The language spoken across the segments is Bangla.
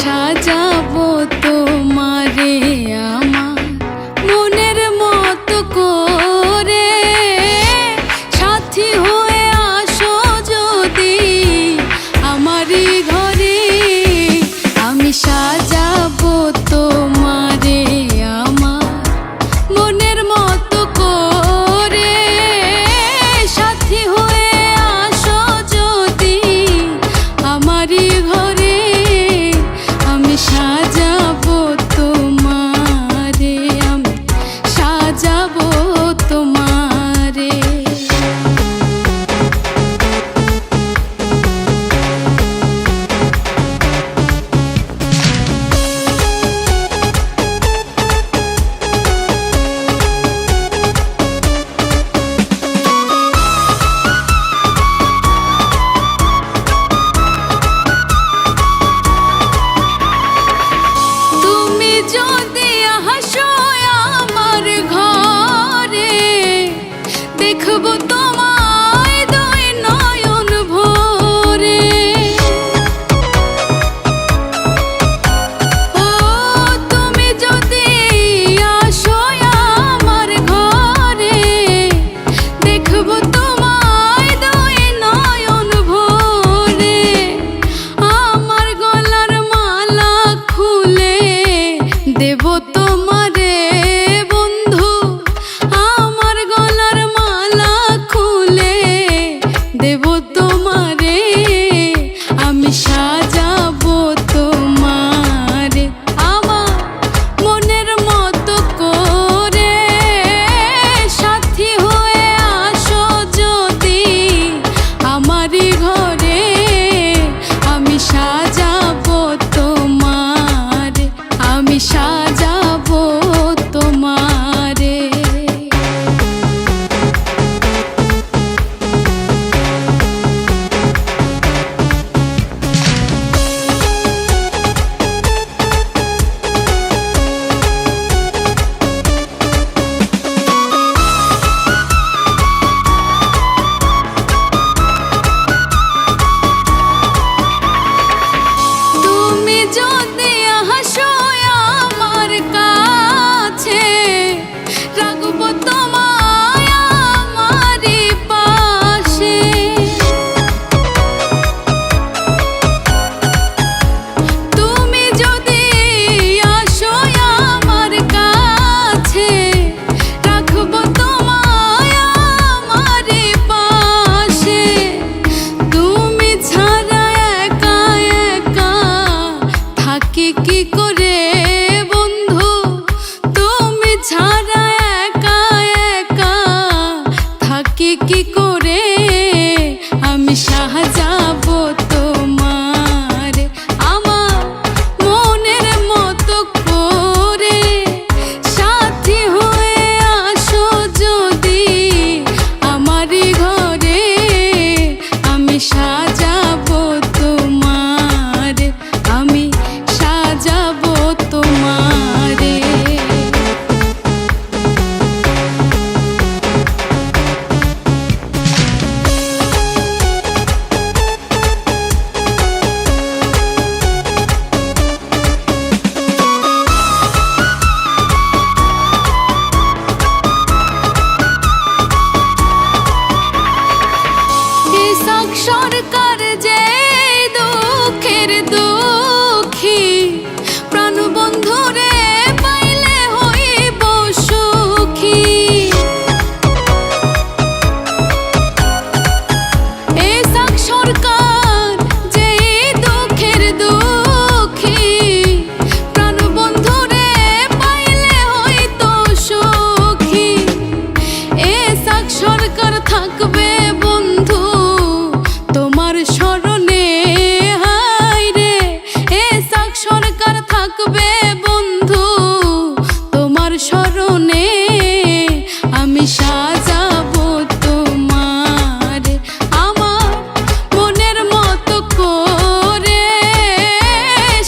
সাজাবো তোমারে আমার মনের মতো করে, সাথী হয়ে আসো যদি আমারই ঘরে। আমি সাজাবো তোমারে আমার মনের মতো করে, সাথী হয়ে আসো যদি আমারই ঘরে। আমি সাজাবো তোমারে, আমি সাজাবো তোমারে। যদি হাসো আমার ঘরে, দেখবো তোমায় দুই নয়ন ভরে। ও তুমি যদি আসো আমার ঘরে, দেখবো তোমায় দুই নয়ন ভরে। আমার গলার মালা খুলে দেব তোমারে বন্ধু, আমার গলার মালা খুলে দেব তোমারে। আমি সাজাবো তোমারে আমার মনের মতো করে, সাথী হয়ে আসো যদি আমারই ঘরে। আমি সাজাবো তোমারে, আমি সাজাবো তোমারে। তুমি যদি হাসো আমার কাছে, রাখবো তোমায় আমারই পাশে। তুমি যদি আসো আমার কাছে, রাখবো তোমায় আমারই পাশে। তুমি ছাড়া একা একা থাকি কি করে বন্ধু, তুমি ছাড়া একা একা থাকি কি করে। আমি সাজাবো তোমারে আমার মনের মতো করে, সাথী হয়ে আসো যদি আমারই ঘরে। আমি সাজাবো তোমারে, আমি সাজাবো তোমারে। ইসাক সরকার যে দুঃখের দুঃখী, প্রাণ বন্ধুরে পাইলে হইব সুখী। ইসাক সরকার যে দুঃখের দুঃখী, প্রাণ বন্ধুরে পাইলে হইতো সুখী। ইসাক সরকার থাকবে বন্ধু তোমার স্মরণে, হায় রে। ইসাক সরকার থাকবে বন্ধু তোমার স্মরণে। আমি সাজাবো তোমারে আমার মনের মতো করে,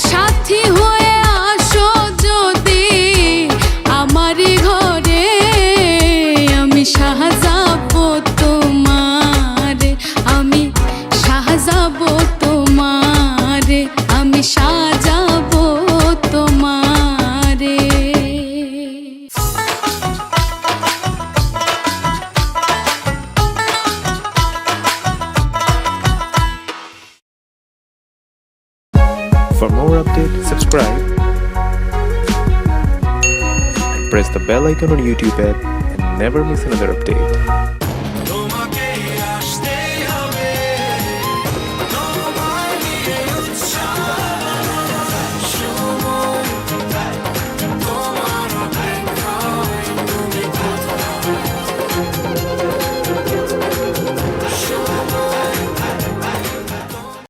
সাথী হয়ে আসো যদি আমারই ঘরে। আমি সাজাবো তোমারে, আমি সাজাবো তোমারে, আমি সাজাবো। it, subscribe, and press the bell icon on YouTube app and never miss another update.